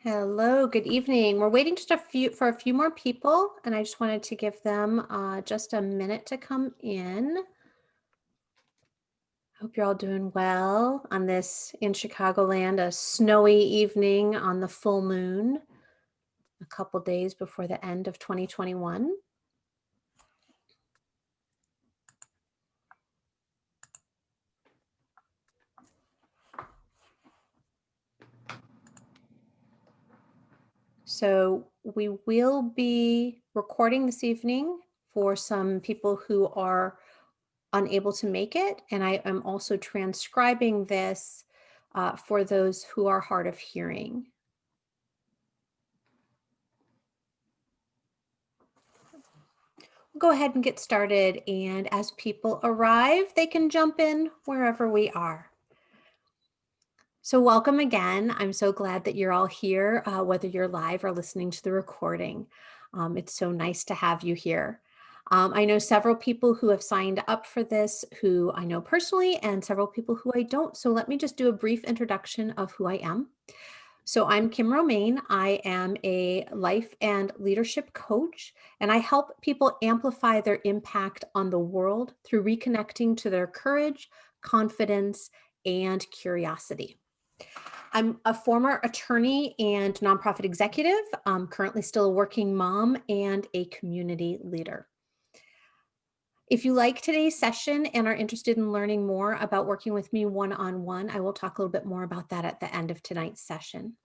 Hello, good evening. We're waiting just for a few more people, and I just wanted to give them just a minute to come in. Hope you're all doing well on this in Chicagoland, a snowy evening on the full moon, a couple days before the end of 2021. So we will be recording this evening for some people who are unable to make it. And I am also transcribing this for those who are hard of hearing. We'll go ahead and get started. And as people arrive, they can jump in wherever we are. So welcome again. I'm so glad that you're all here, whether you're live or listening to the recording. It's so nice to have you here. I know several people who have signed up for this who I know personally and several people who I don't. So let me just do a brief introduction of who I am. So I'm Kim Romaine. I am a life and leadership coach, and I help people amplify their impact on the world through reconnecting to their courage, confidence, and curiosity. I'm a former attorney and nonprofit executive. I'm currently still a working mom and a community leader. If you like today's session and are interested in learning more about working with me one-on-one, I will talk a little bit more about that at the end of tonight's session.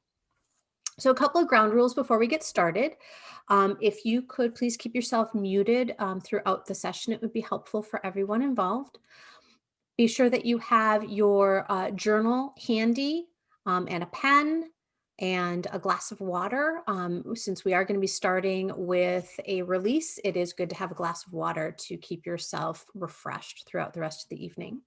So a couple of ground rules before we get started. If you could please keep yourself muted throughout the session, it would be helpful for everyone involved. Be sure that you have your journal handy and a pen and a glass of water. Since we are going to be starting with a release, it is good to have a glass of water to keep yourself refreshed throughout the rest of the evening.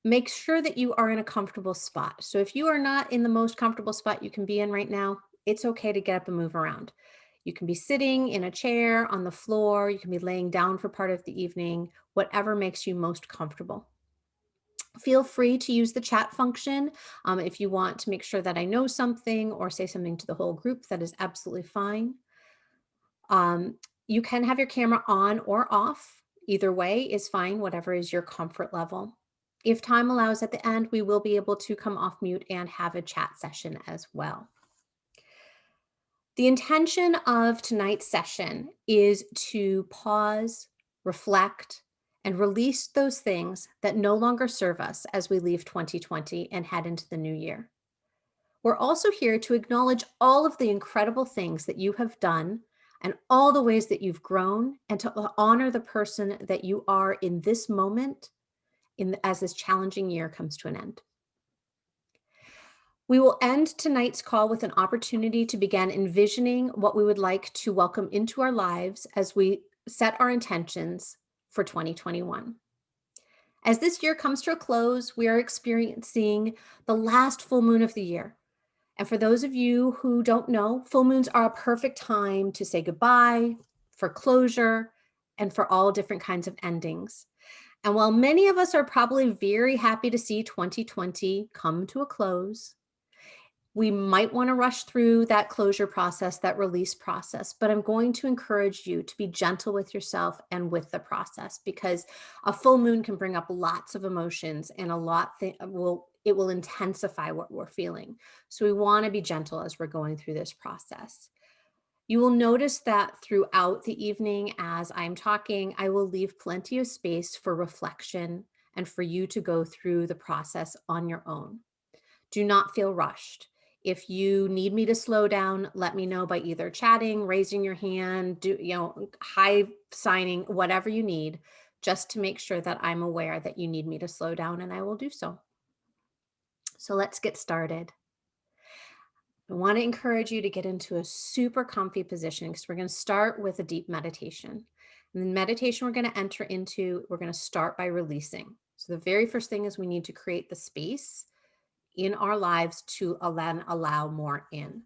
Make sure that you are in a comfortable spot. So if you are not in the most comfortable spot you can be in right now, it's okay to get up and move around. You can be sitting in a chair, on the floor, you can be laying down for part of the evening, whatever makes you most comfortable. Feel free to use the chat function if you want to make sure that I know something or say something to the whole group. That is absolutely fine. You can have your camera on or off. Either way is fine, whatever is your comfort level. If time allows at the end, we will be able to come off mute and have a chat session as well. The intention of tonight's session is to pause, reflect, and release those things that no longer serve us as we leave 2020 and head into the new year. We're also here to acknowledge all of the incredible things that you have done and all the ways that you've grown, and to honor the person that you are in this moment as this challenging year comes to an end. We will end tonight's call with an opportunity to begin envisioning what we would like to welcome into our lives as we set our intentions for 2021. As this year comes to a close, we are experiencing the last full moon of the year. And for those of you who don't know, full moons are a perfect time to say goodbye, for closure, and for all different kinds of endings. And while many of us are probably very happy to see 2020 come to a close, we might want to rush through that closure process, that release process, but I'm going to encourage you to be gentle with yourself and with the process, because a full moon can bring up lots of emotions and it will intensify what we're feeling. So we want to be gentle as we're going through this process. You will notice that throughout the evening as I'm talking, I will leave plenty of space for reflection and for you to go through the process on your own. Do not feel rushed. If you need me to slow down, let me know by either chatting, raising your hand, high signing, whatever you need, just to make sure that I'm aware that you need me to slow down, and I will do so. So let's get started. I want to encourage you to get into a super comfy position, because we're going to start with a deep meditation. And the meditation we're going to enter into, we're going to start by releasing. So the very first thing is we need to create the space in our lives to allow more in.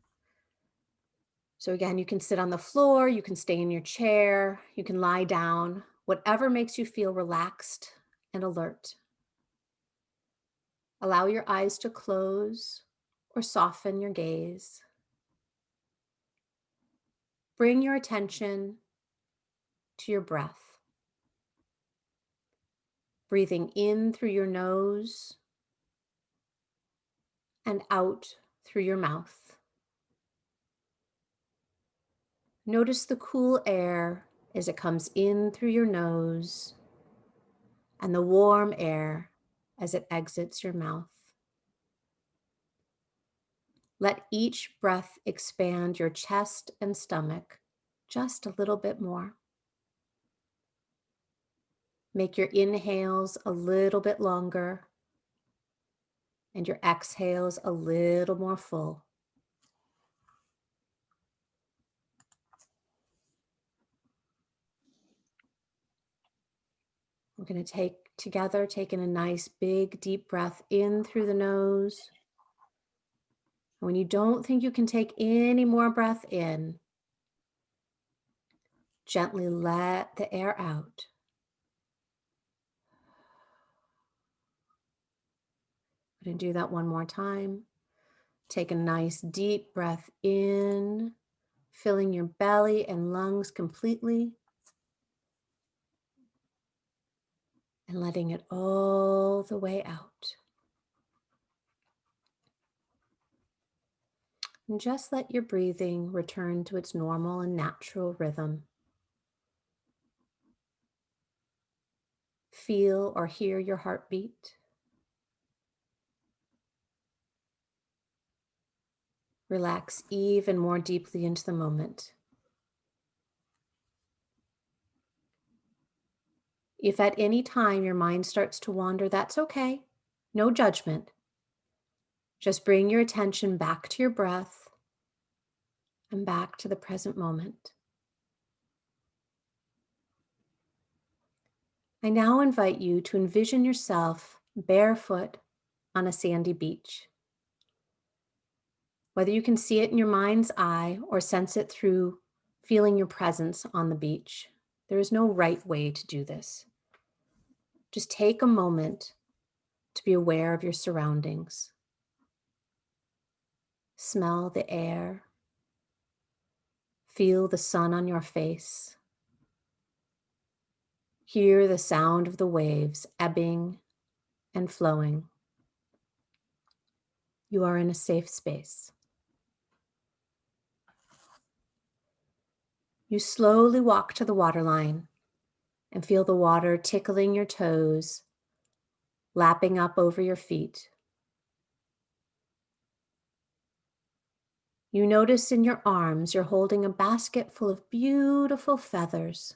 So again, you can sit on the floor, you can stay in your chair, you can lie down, whatever makes you feel relaxed and alert. Allow your eyes to close or soften your gaze. Bring your attention to your breath, breathing in through your nose and out through your mouth. Notice the cool air as it comes in through your nose and the warm air as it exits your mouth. Let each breath expand your chest and stomach just a little bit more. Make your inhales a little bit longer and your exhales a little more full. We're going to take in a nice big deep breath in through the nose. When you don't think you can take any more breath in, gently let the air out. I'm going to do that one more time. Take a nice deep breath in, filling your belly and lungs completely, and letting it all the way out. And just let your breathing return to its normal and natural rhythm. Feel or hear your heartbeat. Relax even more deeply into the moment. If at any time your mind starts to wander, that's okay. No judgment. Just bring your attention back to your breath and back to the present moment. I now invite you to envision yourself barefoot on a sandy beach. Whether you can see it in your mind's eye or sense it through feeling your presence on the beach, there is no right way to do this. Just take a moment to be aware of your surroundings. Smell the air. Feel the sun on your face. Hear the sound of the waves ebbing and flowing. You are in a safe space. You slowly walk to the waterline and feel the water tickling your toes, lapping up over your feet. You notice in your arms you're holding a basket full of beautiful feathers.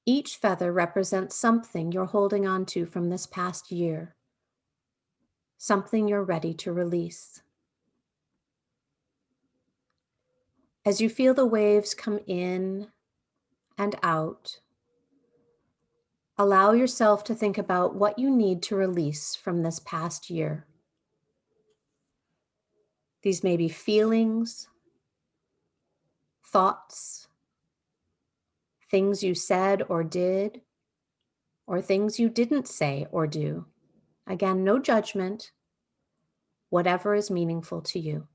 Each feather represents something you're holding on to from this past year, something you're ready to release. As you feel the waves come in and out, allow yourself to think about what you need to release from this past year. These may be feelings, thoughts, things you said or did, or things you didn't say or do. Again, no judgment, whatever is meaningful to you.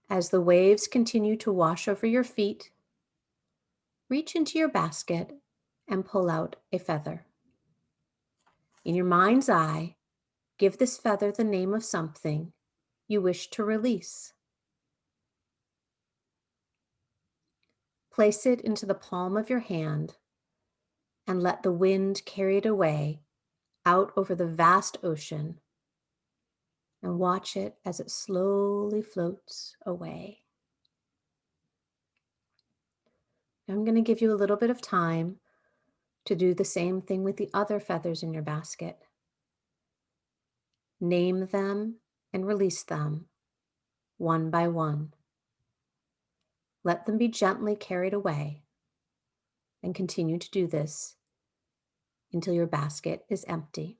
As the waves continue to wash over your feet, reach into your basket and pull out a feather. In your mind's eye, give this feather the name of something you wish to release. Place it into the palm of your hand and let the wind carry it away out over the vast ocean, and watch it as it slowly floats away. I'm going to give you a little bit of time to do the same thing with the other feathers in your basket. Name them and release them one by one. Let them be gently carried away, and continue to do this until your basket is empty.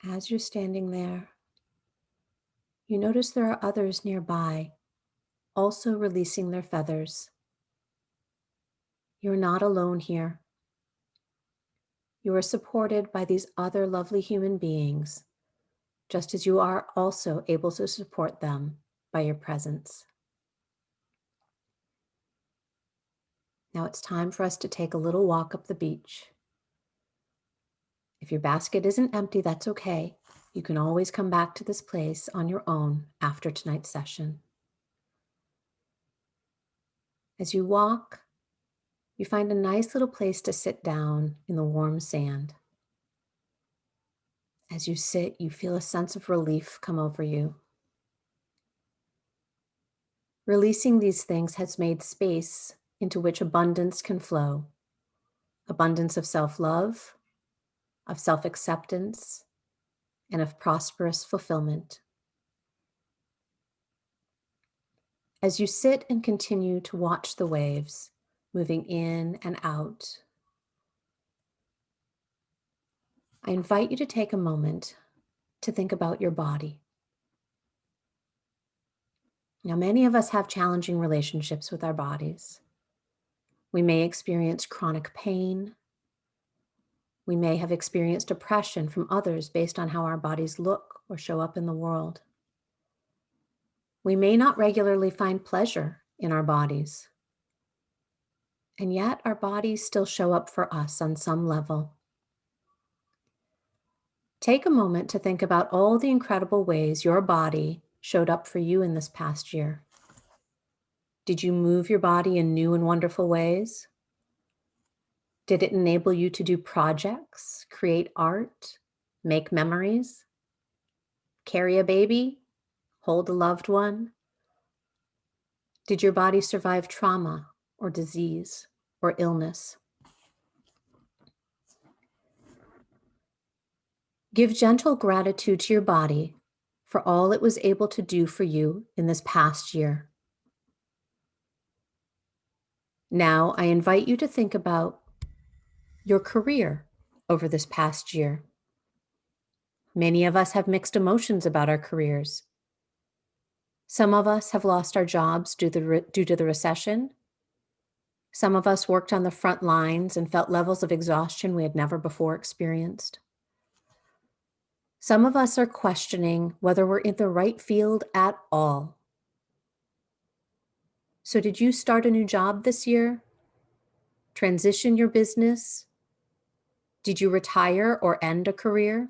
As you're standing there, you notice there are others nearby, also releasing their feathers. You're not alone here. You are supported by these other lovely human beings, just as you are also able to support them by your presence. Now it's time for us to take a little walk up the beach. If your basket isn't empty, that's okay. You can always come back to this place on your own after tonight's session. As you walk, you find a nice little place to sit down in the warm sand. As you sit, you feel a sense of relief come over you. Releasing these things has made space into which abundance can flow. Abundance of self-love, of self-acceptance, and of prosperous fulfillment. As you sit and continue to watch the waves moving in and out, I invite you to take a moment to think about your body. Now, many of us have challenging relationships with our bodies. We may experience chronic pain. We may have experienced depression from others based on how our bodies look or show up in the world. We may not regularly find pleasure in our bodies. And yet our bodies still show up for us on some level. Take a moment to think about all the incredible ways your body showed up for you in this past year. Did you move your body in new and wonderful ways? Did it enable you to do projects, create art, make memories, carry a baby, hold a loved one? Did your body survive trauma or disease or illness? Give gentle gratitude to your body for all it was able to do for you in this past year. Now, I invite you to think about your career over this past year. Many of us have mixed emotions about our careers. Some of us have lost our jobs due to the recession. Some of us worked on the front lines and felt levels of exhaustion we had never before experienced. Some of us are questioning whether we're in the right field at all. So did you start a new job this year? Transition your business? Did you retire or end a career?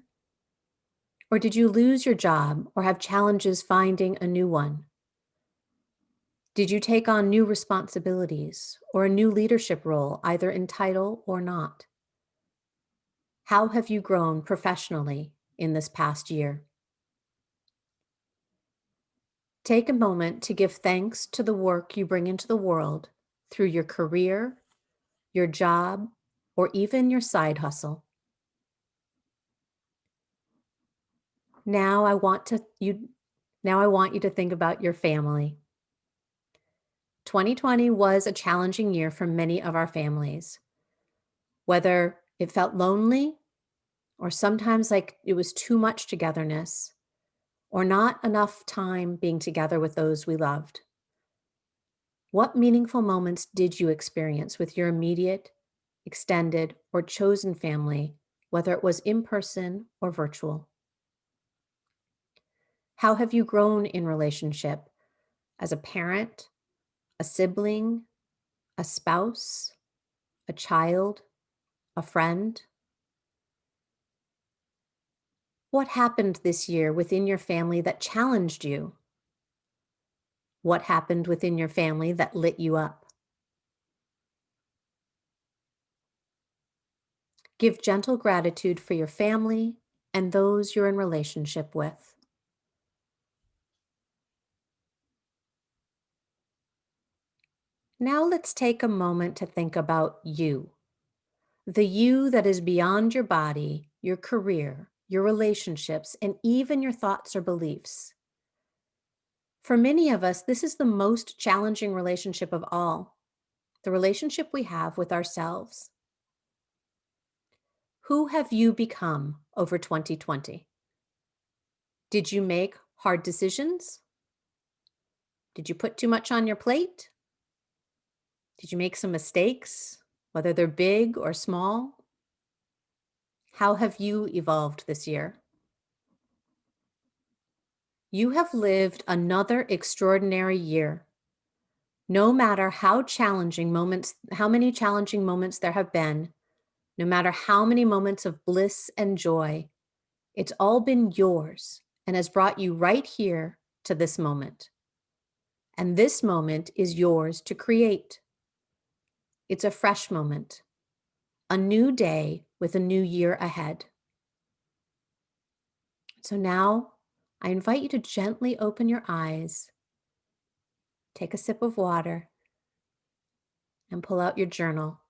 Or did you lose your job or have challenges finding a new one? Did you take on new responsibilities or a new leadership role, either in title or not? How have you grown professionally in this past year? Take a moment to give thanks to the work you bring into the world through your career, your job, or even your side hustle. Now I want you to think about your family. 2020 was a challenging year for many of our families. Whether it felt lonely or sometimes like it was too much togetherness or not enough time being together with those we loved. What meaningful moments did you experience with your immediate, extended, or chosen family, whether it was in person or virtual? How have you grown in relationship as a parent, a sibling, a spouse, a child, a friend? What happened this year within your family that challenged you? What happened within your family that lit you up? Give gentle gratitude for your family and those you're in relationship with. Now let's take a moment to think about you, the you that is beyond your body, your career, your relationships, and even your thoughts or beliefs. For many of us, this is the most challenging relationship of all, the relationship we have with ourselves. Who have you become over 2020? Did you make hard decisions? Did you put too much on your plate? Did you make some mistakes, whether they're big or small? How have you evolved this year? You have lived another extraordinary year. No matter how many challenging moments there have been, no matter how many moments of bliss and joy, it's all been yours and has brought you right here to this moment. And this moment is yours to create. It's a fresh moment, a new day with a new year ahead. So now I invite you to gently open your eyes, take a sip of water, and pull out your journal.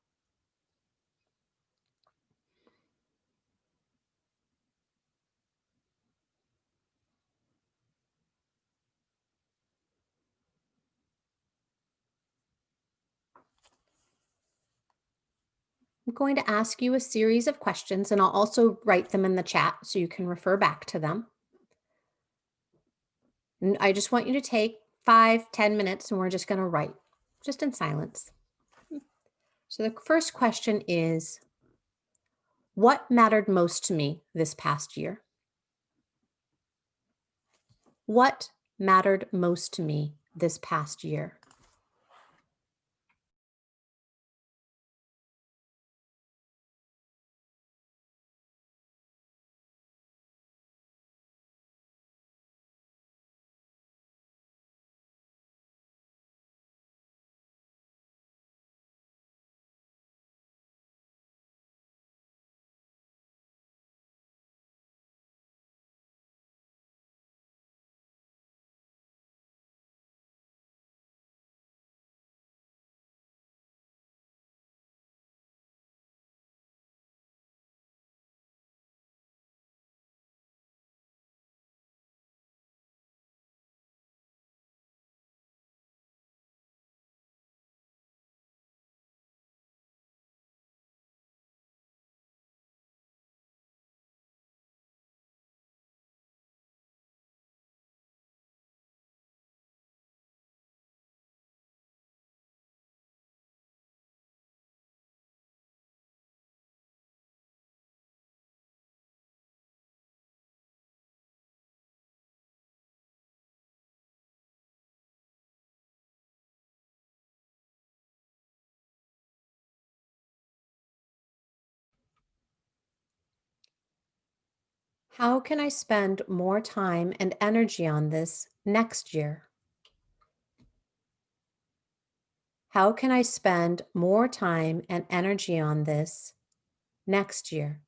I'm going to ask you a series of questions, and I'll also write them in the chat so you can refer back to them. And I just want you to take 5-10 minutes, and we're just going to write, just in silence. So the first question is, what mattered most to me this past year? What mattered most to me this past year? How can I spend more time and energy on this next year? How can I spend more time and energy on this next year?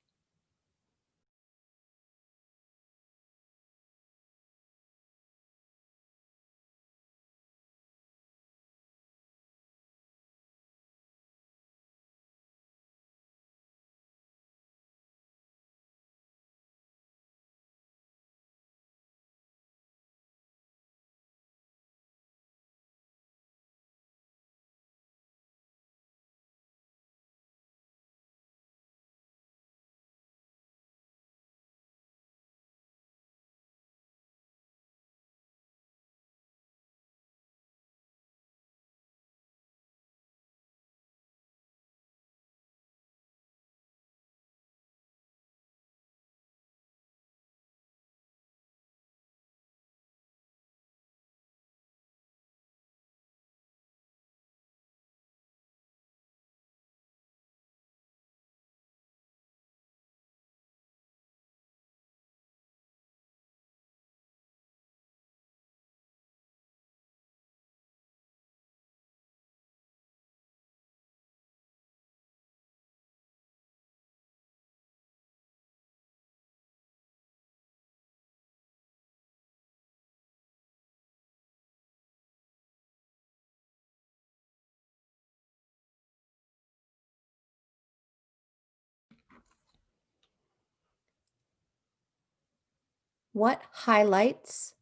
What highlights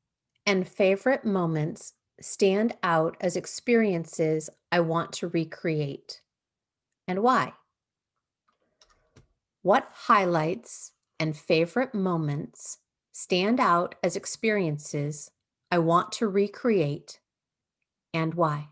and favorite moments stand out as experiences I want to recreate, and why? What highlights and favorite moments stand out as experiences I want to recreate and why?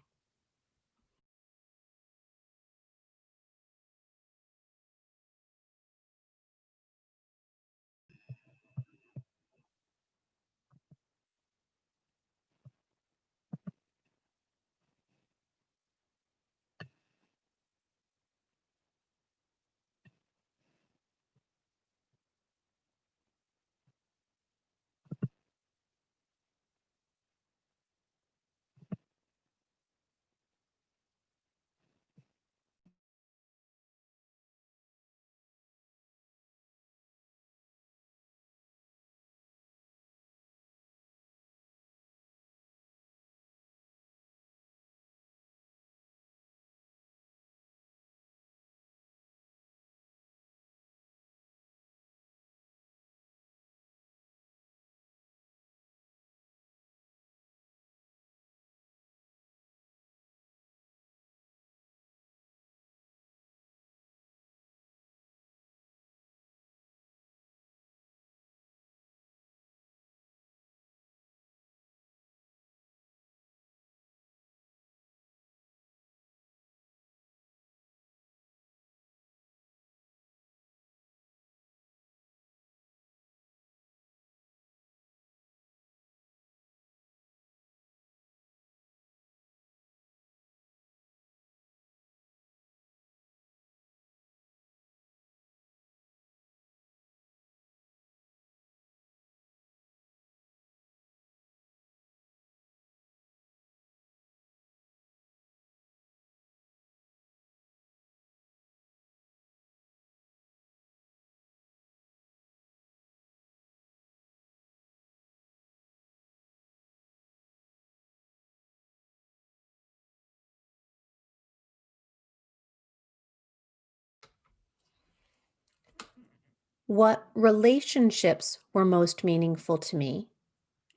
What relationships were most meaningful to me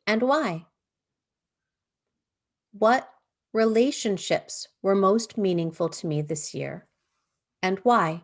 and why? What relationships were most meaningful to me this year and why?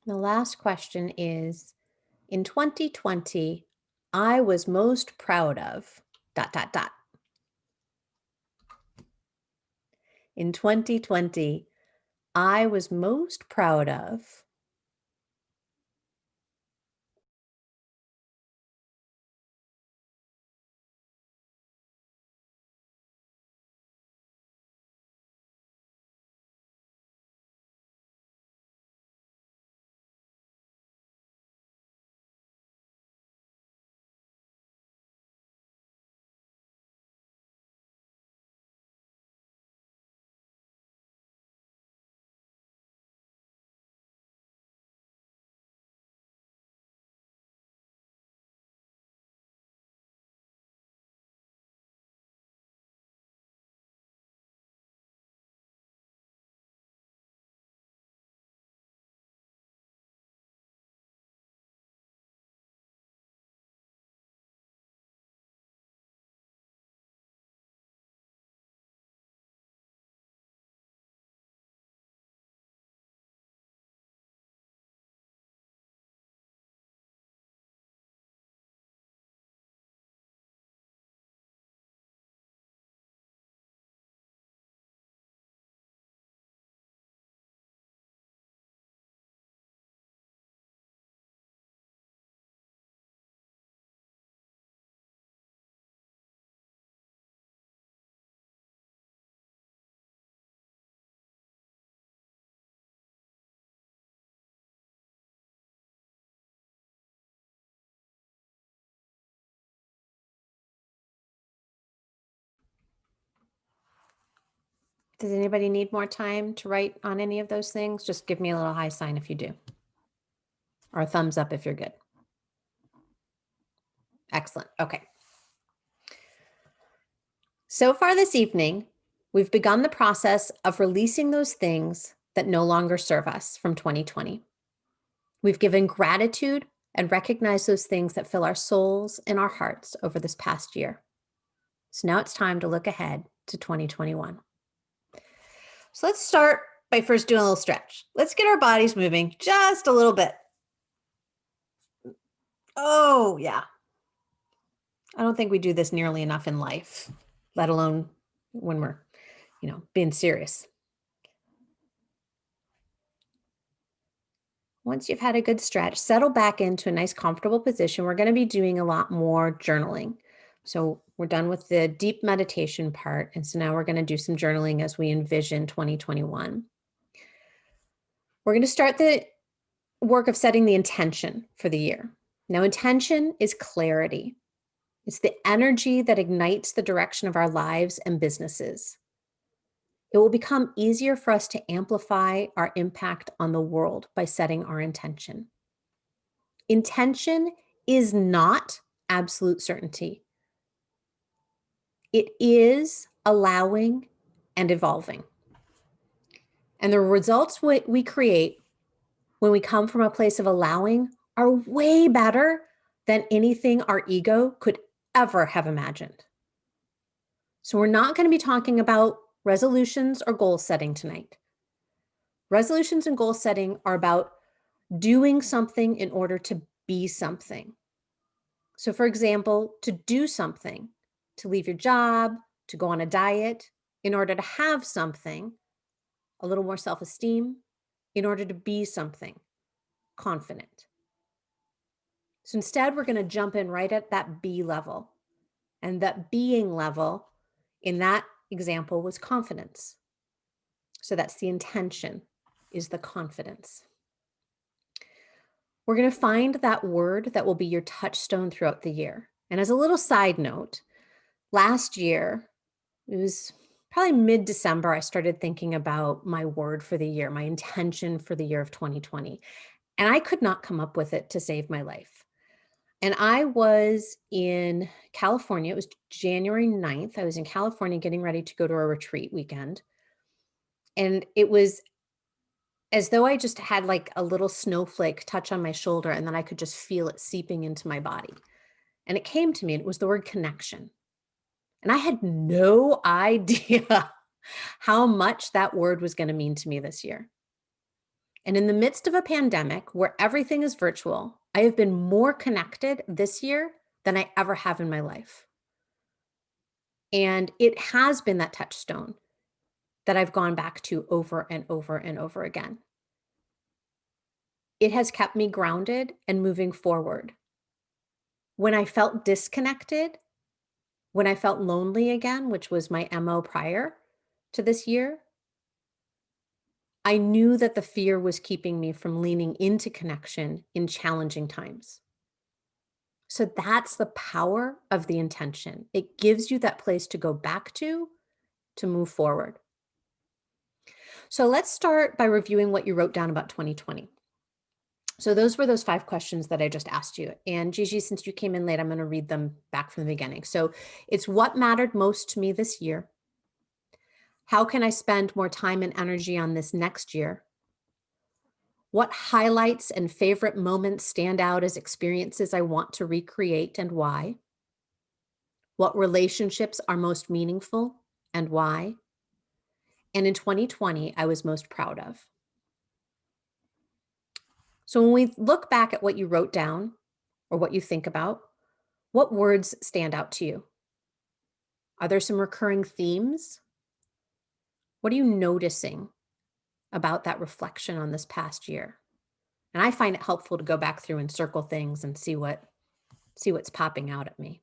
The last question is, in 2020, I was most proud of dot dot dot. In 2020, I was most proud of Does anybody need more time to write on any of those things? Just give me a little high sign if you do, or a thumbs up if you're good. Excellent. Okay. So far this evening, we've begun the process of releasing those things that no longer serve us from 2020. We've given gratitude and recognized those things that fill our souls and our hearts over this past year. So now it's time to look ahead to 2021. So let's start by first doing a little stretch. Let's get our bodies moving just a little bit. Oh, yeah. I don't think we do this nearly enough in life, let alone when we're, being serious. Once you've had a good stretch, settle back into a nice, comfortable position. We're going to be doing a lot more journaling. So we're done with the deep meditation part. And so now we're going to do some journaling as we envision 2021. We're going to start the work of setting the intention for the year. Now, intention is clarity. It's the energy that ignites the direction of our lives and businesses. It will become easier for us to amplify our impact on the world by setting our intention. Intention is not absolute certainty. It is allowing and evolving. And the results we create when we come from a place of allowing are way better than anything our ego could ever have imagined. So we're not going to be talking about resolutions or goal setting tonight. Resolutions and goal setting are about doing something in order to be something. So, for example, to do something, to leave your job, to go on a diet, in order to have something, a little more self esteem, in order to be something, confident. So instead, we're going to jump in right at that be level. And that being level in that example was confidence. So that's the intention, is the confidence. We're going to find that word that will be your touchstone throughout the year. And as a little side note, last year, it was probably mid-December, I started thinking about my word for the year, my intention for the year of 2020. And I could not come up with it to save my life. And I was in California. It was January 9th. I was in California getting ready to go to a retreat weekend. And it was as though I just had like a little snowflake touch on my shoulder, and then I could just feel it seeping into my body. And it came to me, and it was the word connection. And I had no idea how much that word was going to mean to me this year. And in the midst of a pandemic where everything is virtual, I have been more connected this year than I ever have in my life. And it has been that touchstone that I've gone back to over and over and over again. It has kept me grounded and moving forward. When I felt disconnected, when I felt lonely again, which was my MO prior to this year, I knew that the fear was keeping me from leaning into connection in challenging times. So that's the power of the intention. It gives you that place to go back to move forward. So let's start by reviewing what you wrote down about 2020. So those were those 5 questions that I just asked you. And Gigi, since you came in late, I'm going to read them back from the beginning. So it's what mattered most to me this year. How can I spend more time and energy on this next year? What highlights and favorite moments stand out as experiences I want to recreate and why? What relationships are most meaningful and why? And in 2020, I was most proud of. So when we look back at what you wrote down or what you think about, what words stand out to you? Are there some recurring themes? What are you noticing about that reflection on this past year? And I find it helpful to go back through and circle things and see what's popping out at me.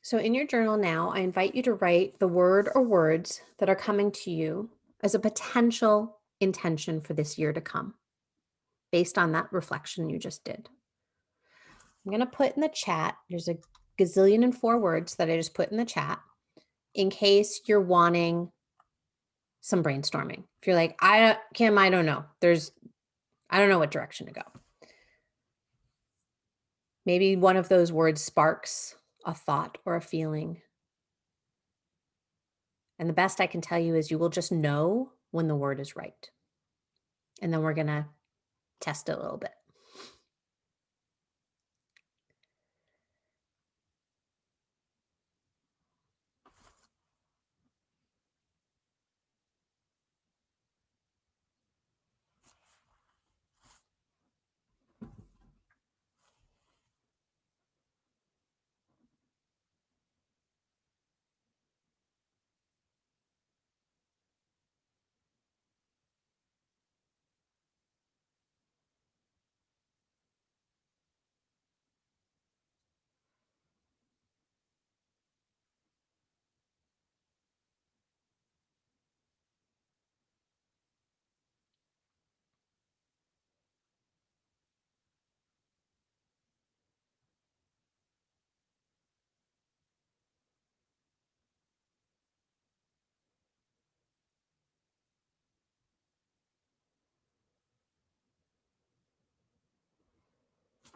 So, in your journal now, I invite you to write the word or words that are coming to you as a potential intention for this year to come, based on that reflection you just did. I'm going to put in the chat, there's a gazillion and 4 words that I just put in the chat in case you're wanting some brainstorming. If you're like, Kim, I don't know. I don't know what direction to go. Maybe one of those words sparks a thought or a feeling. And the best I can tell you is you will just know when the word is right. And then we're going to test it a little bit.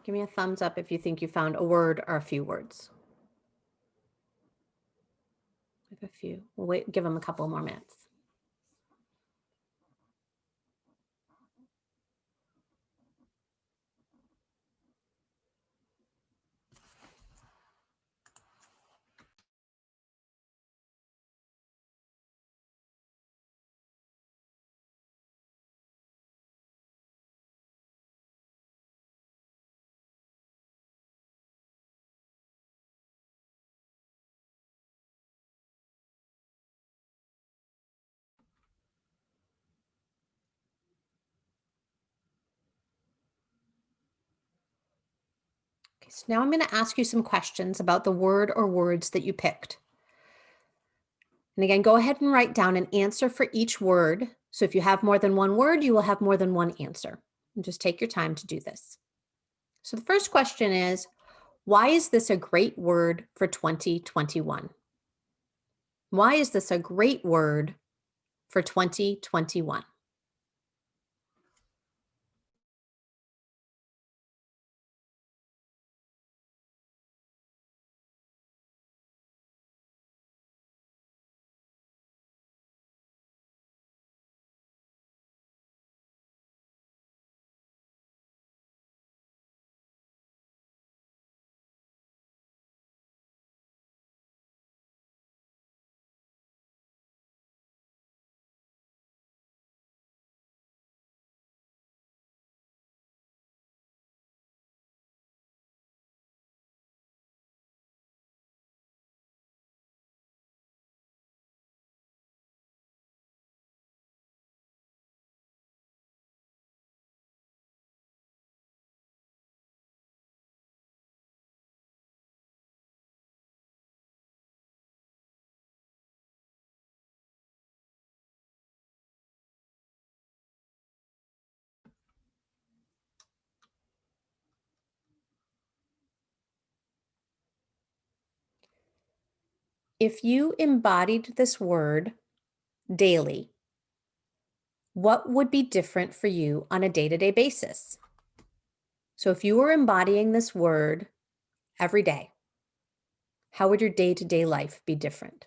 Give me a thumbs up if you think you found a word or a few words. I have a few. We'll wait, give them a couple more minutes. Okay, so now I'm going to ask you some questions about the word or words that you picked. And again, go ahead and write down an answer for each word. So if you have more than one word, you will have more than one answer. And just take your time to do this. So the first question is, why is this a great word for 2021? Why is this a great word for 2021? If you embodied this word daily, what would be different for you on a day-to-day basis? So if you were embodying this word every day, how would your day-to-day life be different?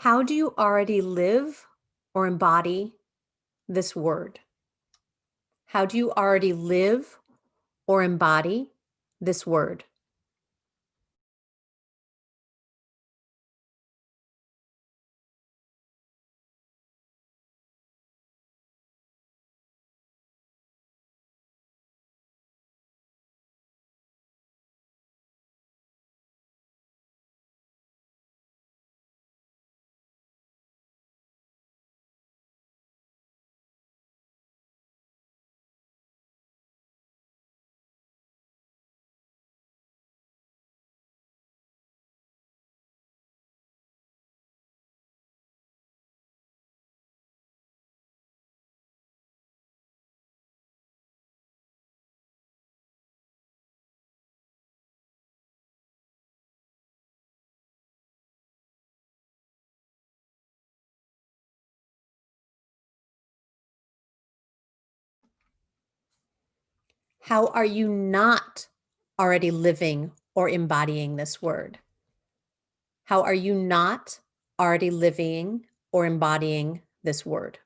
How do you already live or embody this word? How do you already live or embody this word? How are you not already living or embodying this word? How are you not already living or embodying this word?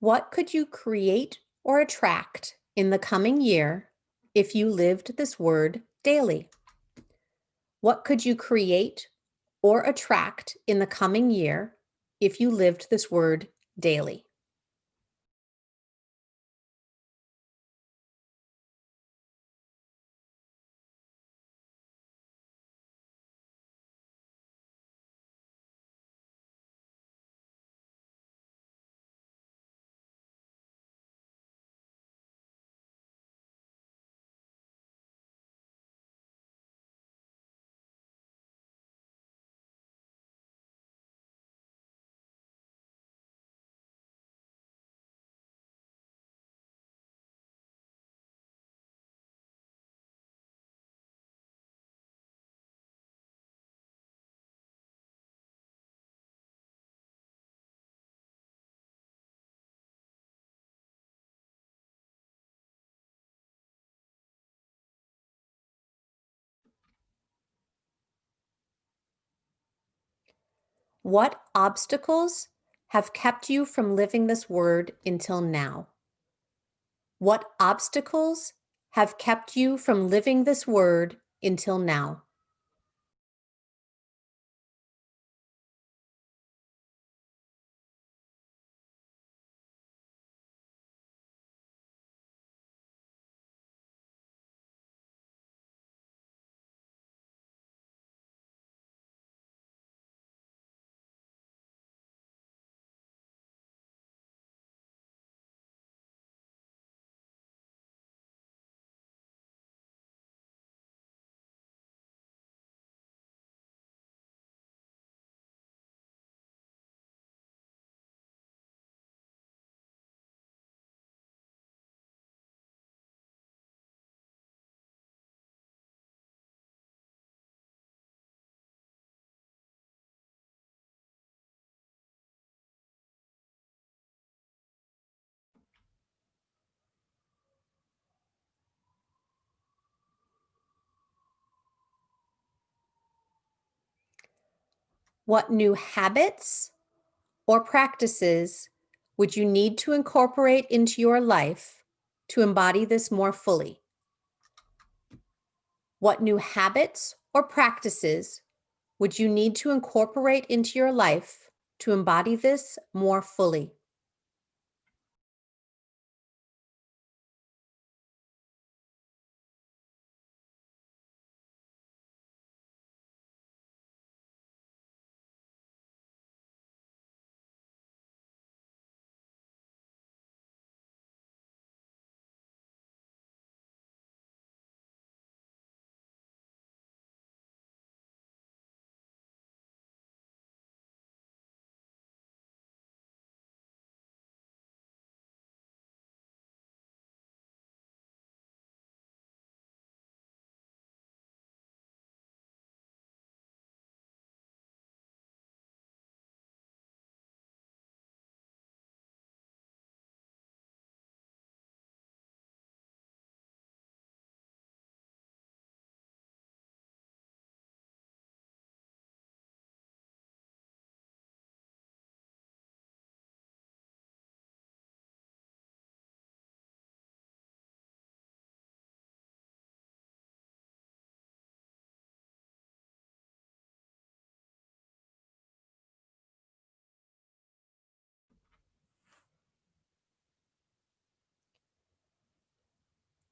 What could you create or attract in the coming year if you lived this word daily? What could you create or attract in the coming year if you lived this word daily? What obstacles have kept you from living this word until now? What obstacles have kept you from living this word until now? What new habits or practices would you need to incorporate into your life to embody this more fully? What new habits or practices would you need to incorporate into your life to embody this more fully?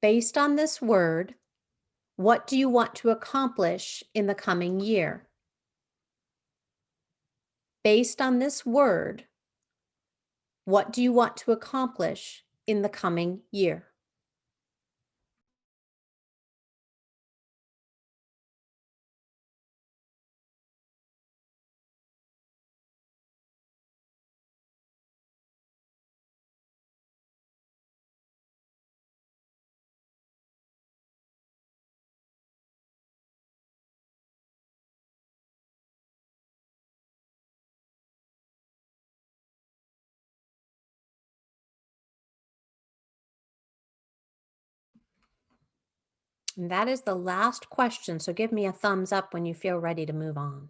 Based on this word, what do you want to accomplish in the coming year? Based on this word, what do you want to accomplish in the coming year? And that is the last question. So give me a thumbs up when you feel ready to move on.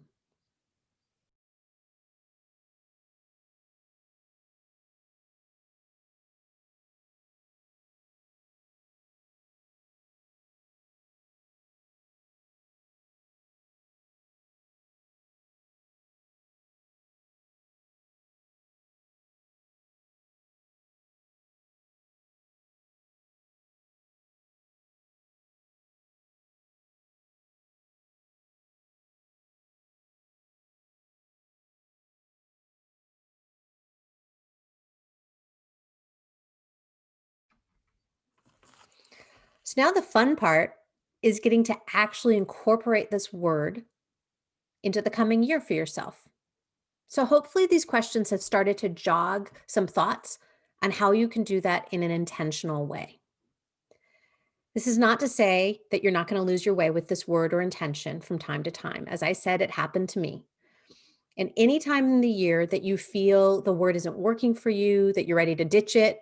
So now the fun part is getting to actually incorporate this word into the coming year for yourself. So hopefully these questions have started to jog some thoughts on how you can do that in an intentional way. This is not to say that you're not going to lose your way with this word or intention from time to time. As I said, it happened to me. And any time in the year that you feel the word isn't working for you, that you're ready to ditch it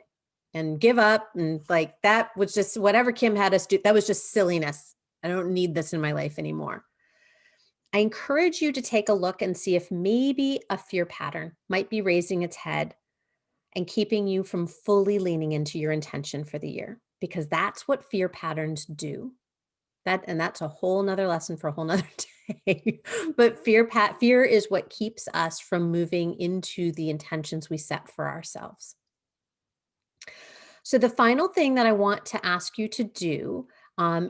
and give up, and like that was just whatever Kim had us do, that was just silliness. I don't need this in my life anymore. I encourage you to take a look and see if maybe a fear pattern might be raising its head and keeping you from fully leaning into your intention for the year, because that's what fear patterns do. And that's a whole nother lesson for a whole nother day. But fear is what keeps us from moving into the intentions we set for ourselves. So the final thing that I want to ask you to do,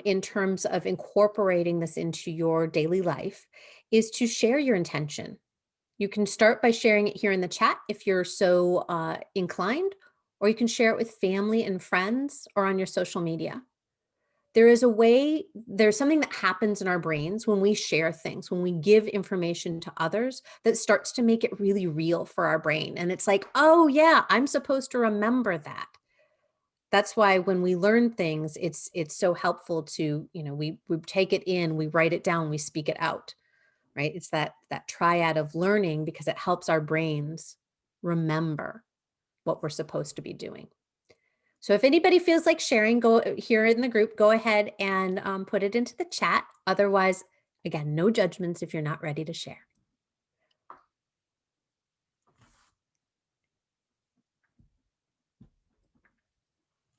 in terms of incorporating this into your daily life, is to share your intention. You can start by sharing it here in the chat if you're so inclined, or you can share it with family and friends or on your social media. There's something that happens in our brains when we share things, when we give information to others, that starts to make it really real for our brain. And it's like, oh yeah, I'm supposed to remember that. That's why when we learn things, it's so helpful to, we take it in, we write it down, we speak it out, right? It's that triad of learning, because it helps our brains remember what we're supposed to be doing. So if anybody feels like sharing, go here in the group, go ahead and put it into the chat. Otherwise, again, no judgments if you're not ready to share.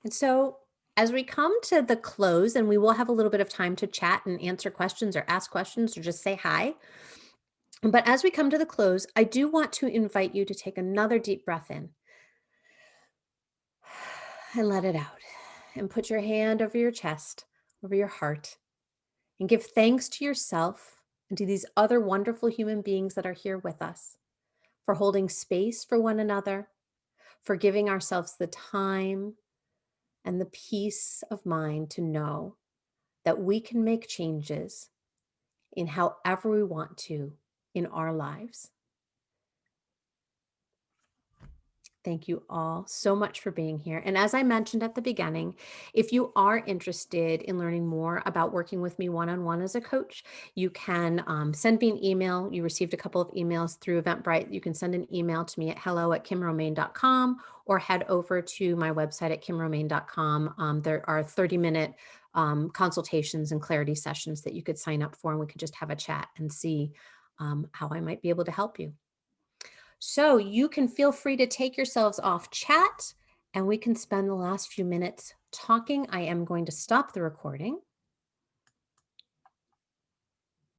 And so as we come to the close, and we will have a little bit of time to chat and answer questions or ask questions or just say hi. But as we come to the close, I do want to invite you to take another deep breath in and let it out. And put your hand over your chest, over your heart, and give thanks to yourself and to these other wonderful human beings that are here with us, for holding space for one another, for giving ourselves the time and the peace of mind to know that we can make changes in however we want to in our lives. Thank you all so much for being here. And as I mentioned at the beginning, if you are interested in learning more about working with me one-on-one as a coach, you can send me an email. You received a couple of emails through Eventbrite. You can send an email to me at hello@kimromaine.com, or head over to my website at kimromaine.com. There are 30-minute consultations and clarity sessions that you could sign up for, and we could just have a chat and see how I might be able to help you. So you can feel free to take yourselves off chat, and we can spend the last few minutes talking. I am going to stop the recording.